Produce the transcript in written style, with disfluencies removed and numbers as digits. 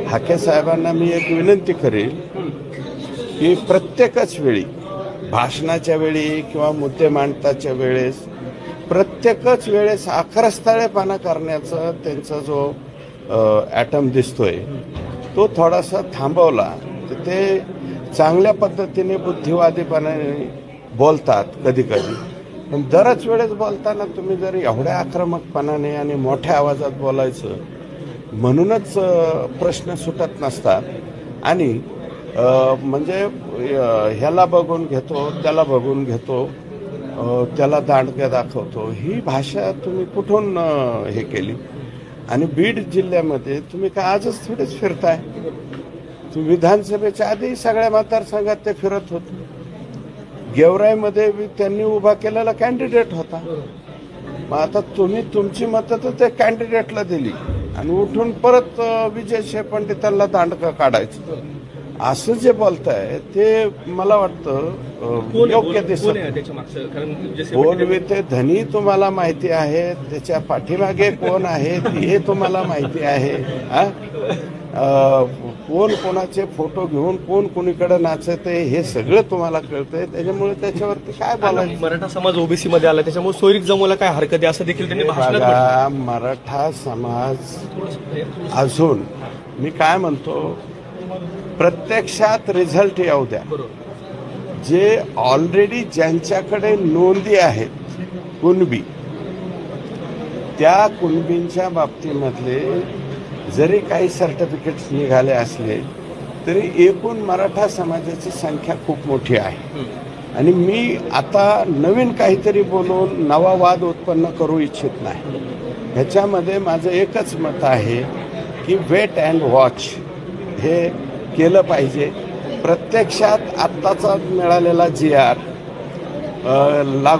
हाके साहेबांना मी एक विनंती करेल की प्रत्येकच वेळी भाषणाच्या वेळी किंवा मुद्दे मांडताच्या वेळेस प्रत्येकच वेळेस आक्रस्ताळेपणा करण्याचा त्यांचा जो ॲटम दिसतोय तो थोडासा थांबवला तर ते चांगल्या पद्धतीने बुद्धिवादीपणाने बोलतात कधी कधी. पण दरच वेळेस बोलताना तुम्ही जर एवढ्या आक्रमकपणाने आणि मोठ्या आवाजात बोलायचं म्हणूनच प्रश्न सुटत नसतात. आणि म्हणजे ह्याला बघून घेतो त्याला बघून घेतो त्याला दांडके दाखवतो ही भाषा तुम्ही कुठून हे केली. आणि बीड जिल्ह्यामध्ये तुम्ही काय आजच थोडेच फिरताय. तुम्ही विधानसभेच्या आधी सगळ्या मतदारसंघात ते फिरत होते. गेवराईमध्ये त्यांनी उभा केलेला कॅन्डिडेट होता. मग आता तुम्ही तुमची मतं तर त्या कॅन्डिडेटला दिली आणि उठून परत विजय शेपंडितांना दांडका काढायचं असं जे बोलताय ते मला वाटतं योग्य दिसत. बोलविते धनी तुम्हाला माहिती आहे, त्याच्या पाठीमागे कोण आहे हे तुम्हाला माहिती आहे. कोण कोणाचे फोटो घेऊन कोण कोणीकडे नाचते हे सगळं तुम्हाला कळतंय. त्याच्यामुळे त्याच्यावरती काय बोलायचं. मराठा समाज ओबीसी मध्ये आला त्याच्यामुळे सोयरीक जमवायला काय हरकत आहे असं देखील त्यांनी भाषणात. मराठा समाज अजून मी काय म्हणतो प्रत्यक्षात रिझल्ट येऊ द्या. जे ऑलरेडी ज्यांच्याकडे नोंदी आहेत कुणबी त्या कुणबींच्या बाबतीमधले जरी काही सर्टिफिकेट्स निघाले असले तरी एकूण मराठा समाजाची संख्या खूप मोठी आहे. आणि मी आता नवीन काहीतरी बोलून नवा वाद उत्पन्न करू इच्छित नाही. ह्याच्यामध्ये माझं एकच मत आहे की वेट अँड वॉच हे केलं पाहिजे. प्रत्यक्षात आत्ताचा मिळालेला GR लागू